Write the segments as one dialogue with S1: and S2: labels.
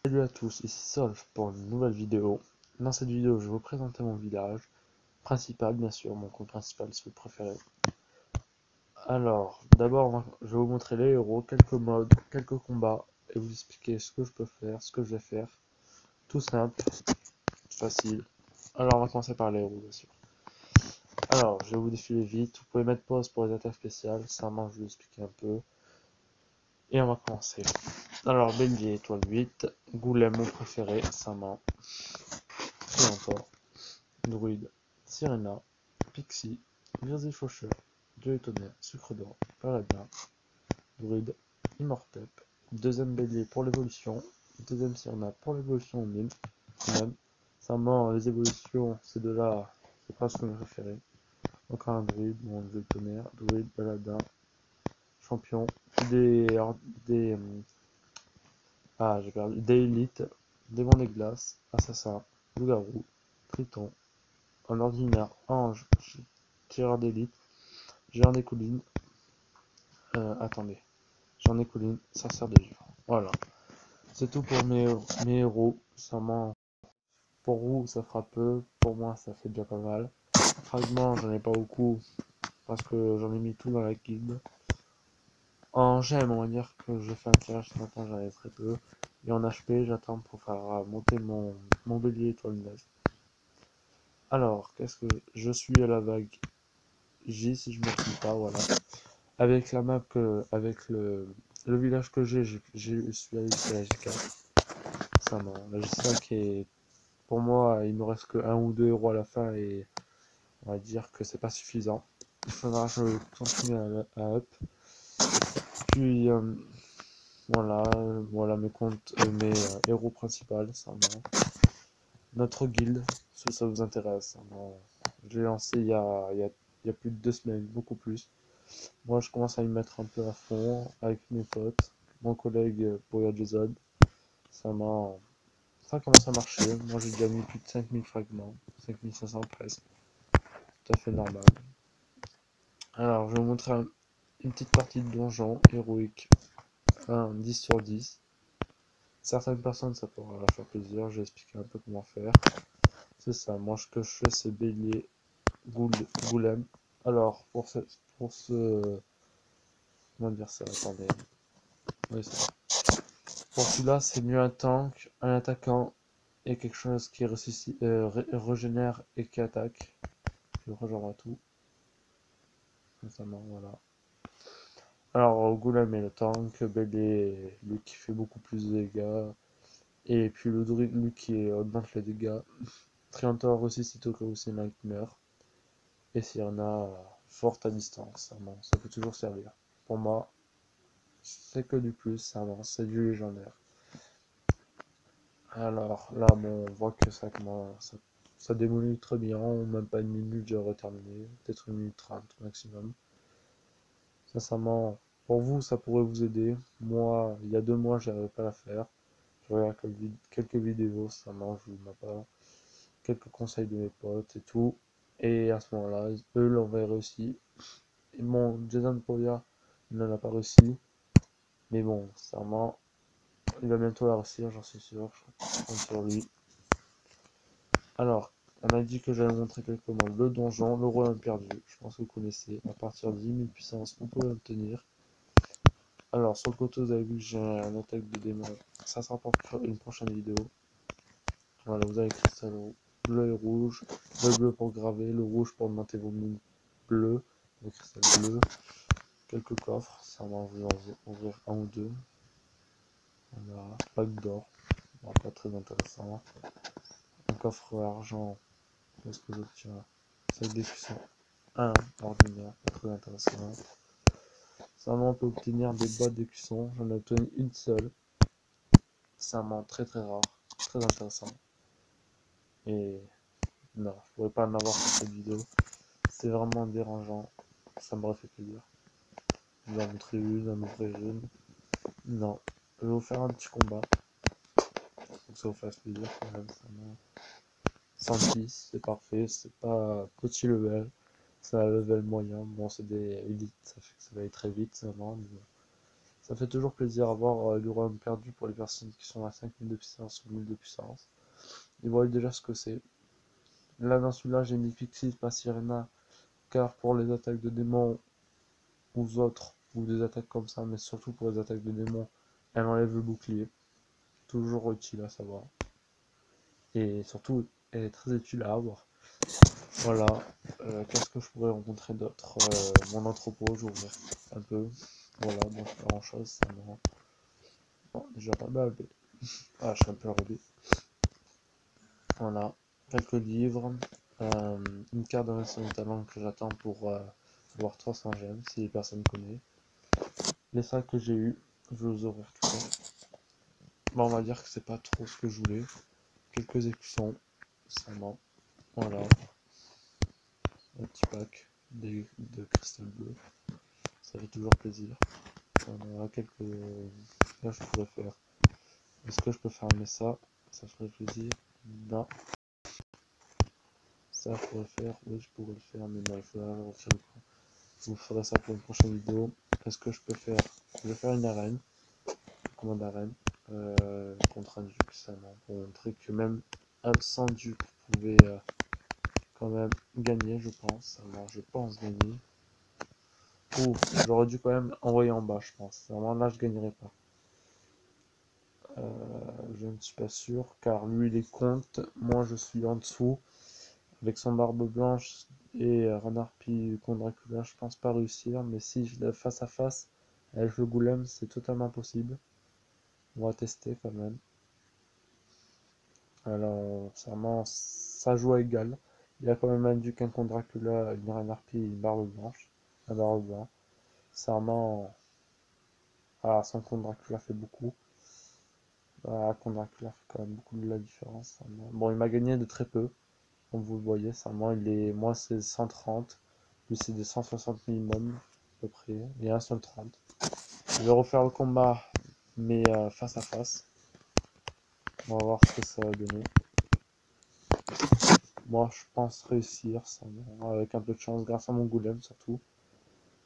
S1: Salut à tous, ici Solf pour une nouvelle vidéo. Dans cette vidéo, je vais vous présenter mon village principal, bien sûr, mon compte principal si vous préférez. Alors, d'abord, je vais vous montrer les héros, quelques modes, quelques combats, et vous expliquer ce que je peux faire, ce que je vais faire. Tout simple, facile. Alors, on va commencer par les héros, bien sûr. Alors, je vais vous défiler vite. Vous pouvez mettre pause pour les attaques spéciales, ça je vais vous expliquer un peu. Et on va commencer. Alors, Bélier, étoile 8, Goulem, mon préféré, Saman, Préhentor, Druide, Sirena, Pixie, Virzil Faucheur, Dieu et Tonnerre, Sucre d'Or, Paladin, Druide, Immortep, deuxième Bélier pour l'évolution, deuxième Sirena pour l'évolution au mime, même. Sincèrement, les évolutions, ces deux-là, c'est pas ce que je préférais. Encore un Druide, bon, Dieu et Tonnerre, Druide, Paladin, Champion, des, des, j'ai perdu, des élites, démon des glaces, assassin, loup-garou, triton, un ordinaire, ange, tireur d'élite, géant des collines, attendez, géant des collines, sorcière de vivre. Voilà, c'est tout pour mes héros. Sûrement, pour vous, ça fera peu, pour moi, ça fait déjà pas mal. Fragments, j'en ai pas beaucoup, parce que j'en ai mis tout dans la guilde. En gemme, on va dire que je fais un tirage ce matin, j'en ai très peu. Et en HP, j'attends pour faire monter mon bélier étoile 9. Alors, qu'est-ce que je suis à la vague J, si je me trompe pas, voilà. Avec la map, avec le village que je suis allé jusqu'à la J4. Ça, non, la J5 est, pour moi, il me reste que un ou deux héros à la fin et on va dire que c'est pas suffisant. Il faudra que je continue à up. Puis, voilà mes comptes, mes héros principaux, ça, non. Notre guilde, si ça vous intéresse. Non. Je l'ai lancé il y a plus de 2 semaines, beaucoup plus. Moi, je commence à y mettre un peu à fond avec mes potes, mon collègue Boya Jason. Ça m'a, ça commence à marcher. Moi, j'ai déjà mis plus de 5000 fragments, 5500 presque. Tout à fait normal. Alors, je vais vous montrer une petite partie de donjon héroïque. Un 10 sur 10. Certaines personnes, ça pourra leur faire plaisir. Je vais expliquer un peu comment faire. C'est ça. Moi, ce que je fais, c'est bélier, goulem. Alors, pour ce, comment dire ça? Attendez. Oui, c'est ça. Pour celui-là, c'est mieux un tank, un attaquant et quelque chose qui régénère et qui attaque. Je rejoins tout. Notamment, voilà. Alors, Goulam est le tank, Bébé, lui qui fait beaucoup plus de dégâts. Et puis le druide, lui qui augmente les dégâts. Triantor aussi, sitôt que aussi Mike meurt. Et Sirna, forte à distance, ça peut toujours servir. Pour moi, c'est que du plus, c'est du légendaire. Alors là, bon, on voit que ça démolit très bien, même pas une minute, j'ai terminé, peut-être 1 minute 30 maximum. Sincèrement, pour vous, ça pourrait vous aider. Moi, il y a 2 mois, j'arrivais pas à la faire. Je regarde quelques vidéos, ça marche, je vous mets pas. Quelques conseils de mes potes et tout. Et à ce moment-là, eux l'avaient réussi. Et bon, Jason Poya, il n'en a pas réussi. Mais bon, sincèrement, il va bientôt la réussir, j'en suis sûr. Je compte sur lui. Alors, on a dit que j'allais montrer quelques mots. Le donjon, le royaume perdu. Je pense que vous connaissez. À partir de 10 000 puissance, on peut l'obtenir. Alors, sur le côté, vous avez vu que j'ai un attaque de démon. Ça sera pour une prochaine vidéo. Voilà, vous avez le cristal bleu et rouge. Le bleu pour graver, le rouge pour augmenter vos mines bleues. Le cristal bleu. Quelques coffres. Ça va vous en ouvrir un ou deux. Voilà, pack d'or. Bon, pas très intéressant. Un coffre argent. Qu'est-ce que j'obtiens? C'est des cuissons. Un ordinaire, pas très intéressant. Seulement on peut obtenir des boîtes de cuisson, j'en ai obtenu une seule. C'est un très très rare, très intéressant. Et non, je pourrais pas en avoir pour cette vidéo. C'est vraiment dérangeant, ça m'aurait fait plaisir. Je vais en montrer une, en ouvrir une. Non, je vais vous faire un petit combat. Faut que ça vous fasse plaisir quand même. 110, c'est parfait, c'est pas petit level. C'est un level moyen, bon c'est des élites, ça fait que ça va aller très vite, ça va, mais bon. Ça fait toujours plaisir à voir du royaume perdu pour les personnes qui sont à 5000 de puissance ou 1000 de puissance. Ils voient déjà ce que c'est. Là, dans celui-là, j'ai mis Pixie, pas Sirena, car pour les attaques de démons ou autres, ou des attaques comme ça, mais surtout pour les attaques de démons, elle enlève le bouclier. Toujours utile à savoir. Et surtout, elle est très utile à avoir. Voilà. Qu'est-ce que je pourrais rencontrer d'autre? Mon entrepôt, j'ouvre un peu. Voilà, bon, pas grand chose, ça me rend. Bon, déjà pas mal, mais... Ah, je suis un peu enrhumé. Voilà. Quelques livres. Une carte de récent talent que j'attends pour avoir 300 gemmes, si les personnes connaissent. Les sacs que j'ai eu, je vais vous ouvrir tout ça. Bon, on va dire que c'est pas trop ce que je voulais. Quelques écussons, seulement. Voilà. Un petit pack de cristal bleu. Ça fait toujours plaisir. Voilà, quelques... Là, je pourrais faire. Est-ce que je peux fermer ça? Ça ferait plaisir. Non. Ça, je pourrais faire. Oui, je pourrais le faire, mais non, il faudra le retirer le coup. Je vous ferai ça pour une prochaine vidéo. Est-ce que je peux faire? Je vais faire une arène. Commande arène. Contre un duc, seulement. Pour montrer que même sans duc, vous pouvez quand même gagner, je pense. Alors, je pense gagner. Ouh, j'aurais dû quand même envoyer en bas, je pense. Vraiment, là, je gagnerai pas. Je ne suis pas sûr, car lui, il est compte. Moi, je suis en dessous. Avec son barbe blanche et Renarpi contre Dracula, je pense pas réussir. Mais si je l'ai face à face avec le Goulem, c'est totalement possible. On va tester quand même. Alors, sûrement, ça joue à égal. Il y a quand même un duc, un contre Dracula, une Renarpi et une barbe blanche. Un barbe blanc. Sûrement, ah, son contre Dracula fait beaucoup. Ah, contre Dracula fait quand même beaucoup de la différence. Bon, il m'a gagné de très peu. Comme vous le voyez, sûrement, moi c'est 130. Lui c'est des 160 minimum, à peu près. Et un seul 30. Je vais refaire le combat, mais face à face. On va voir ce que ça va donner. Moi, je pense réussir, avec un peu de chance, grâce à mon golem surtout.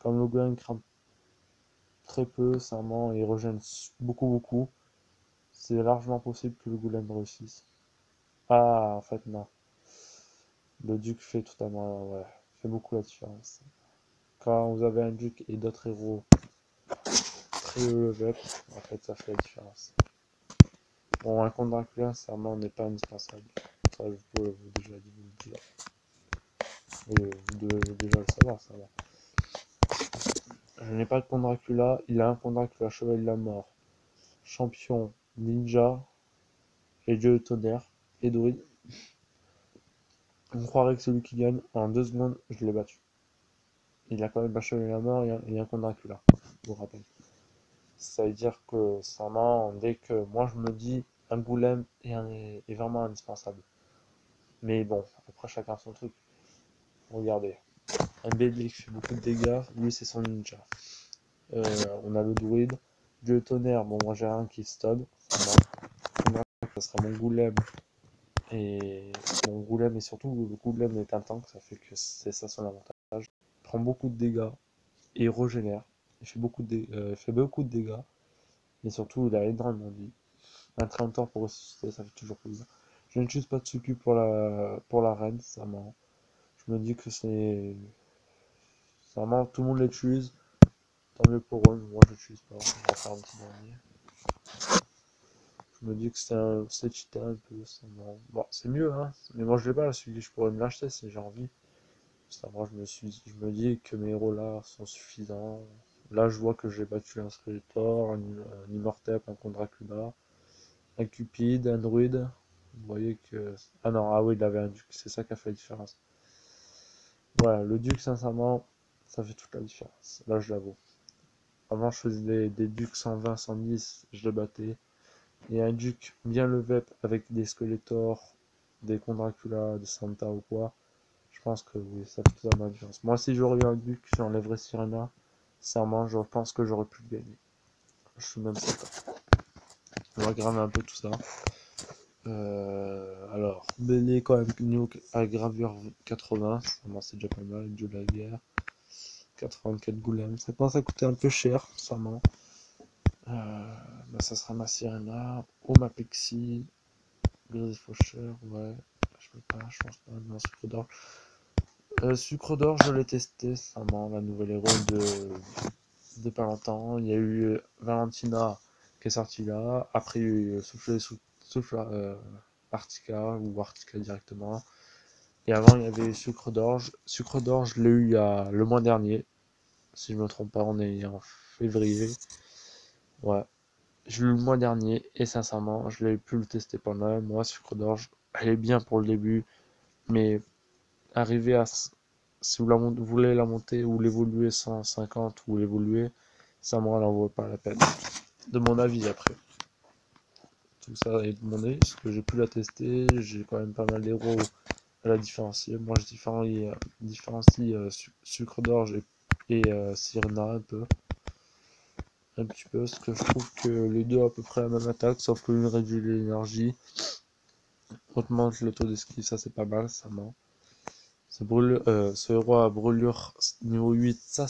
S1: Comme le golem craint très peu, sûrement, et régène beaucoup, c'est largement possible que le golem réussisse. Ah, en fait, non. Le duc fait totalement, ouais, fait beaucoup la différence. Quand vous avez un duc et d'autres héros très level, en fait, ça fait la différence. Bon, un contre Dracula, sûrement, n'est pas indispensable. Ça, je peux vous déjà vous dire. Et vous devez déjà le savoir, ça va. Je n'ai pas de contre Dracula, il a un contre Dracula, Chevalier de la Mort, Champion, Ninja, et Dieu de Tonnerre, et Druide. On croirait que celui qui gagne, en 2 secondes, je l'ai battu. Il a quand même un Chevalier de la Mort et un contre Dracula, je vous rappelle. Ça veut dire que, sûrement, dès que moi je me dis, un golem est vraiment indispensable. Mais bon, après chacun son truc. Regardez. Un bébé qui fait beaucoup de dégâts, lui c'est son ninja. On a le druide. Dieu tonnerre, bon moi j'ai rien qui stun. Ça sera mon goulem. Et mon goulem, et surtout le goulem est un tank, ça fait que c'est ça son avantage. Il prend beaucoup de dégâts et il régénère. Il fait beaucoup de dégâts. Et surtout il a énormément de vie. Un Trentor pour ressusciter, ça fait toujours plaisir. Je n'utilise pas de Tsuku pour la reine, ça marrant. Je me dis que c'est. Vraiment, tout le monde l'utilise. Tant mieux pour eux, mais moi je l'utilise pas. On va faire un petit dernier. Je me dis que c'est cheaté un peu. Bon, c'est mieux, hein. Mais moi je l'ai pas, celui-là, je pourrais me l'acheter si j'ai envie. Moi je me dis que mes héros là sont suffisants. Là je vois que j'ai battu un Skeletor, un Immortep, un contre Dracula, un Cupid, un druide. Vous voyez que. Ah non, ah oui, il avait un duc, c'est ça qui a fait la différence. Voilà, le duc, sincèrement, ça fait toute la différence. Là, je l'avoue. Avant, je faisais des ducs 120, 110, je le battais. Et un duc bien level avec des Skeletor, des contre Dracula, des Santa ou quoi, je pense que oui, ça fait toute la différence. Moi, si j'aurais eu un duc, j'enlèverais Sirena. Sincèrement, je pense que j'aurais pu le gagner. Je suis même certain. On va graver un peu tout ça. Alors, Bélé quand même Nuke à gravure 80, c'est déjà pas mal, Dieu de la guerre. 84 Goulem, ça commence à coûter un peu cher, sûrement. Bah, ça sera ma Sirena, ou ma Pixie, Grisy Faucheur, ouais, je peux pas, je pense pas, non, Sucre d'Orge. Sucre d'Orge, je l'ai testé, récemment, la nouvelle héroïne de pas longtemps. Il y a eu Valentina qui est sortie là, après il y a eu Artica, ou Artica directement. Et avant, il y avait Sucre d'Orge. Sucre d'Orge, je l'ai eu il y a le mois dernier, si je me trompe pas, on est en février. Ouais, je l'ai eu le mois dernier et sincèrement, je l'ai pu le tester pendant un mois. Sucre d'Orge, elle est bien pour le début, mais arriver à si vous voulez la monter ou l'évoluer 150 ou l'évoluer, ça moi, elle en vaut pas la peine. De mon avis après. Tout ça est de mon avis, parce que j'ai pu la tester, j'ai quand même pas mal d'héros à la différencier. Moi je différencie Sucre d'Orge et Sirena un petit peu, parce que je trouve que les deux ont à peu près la même attaque, sauf que l'une réduit l'énergie, augmente l'auto d'esquive, ça c'est pas mal, ça ment. Ce héros à brûlure niveau 8, ça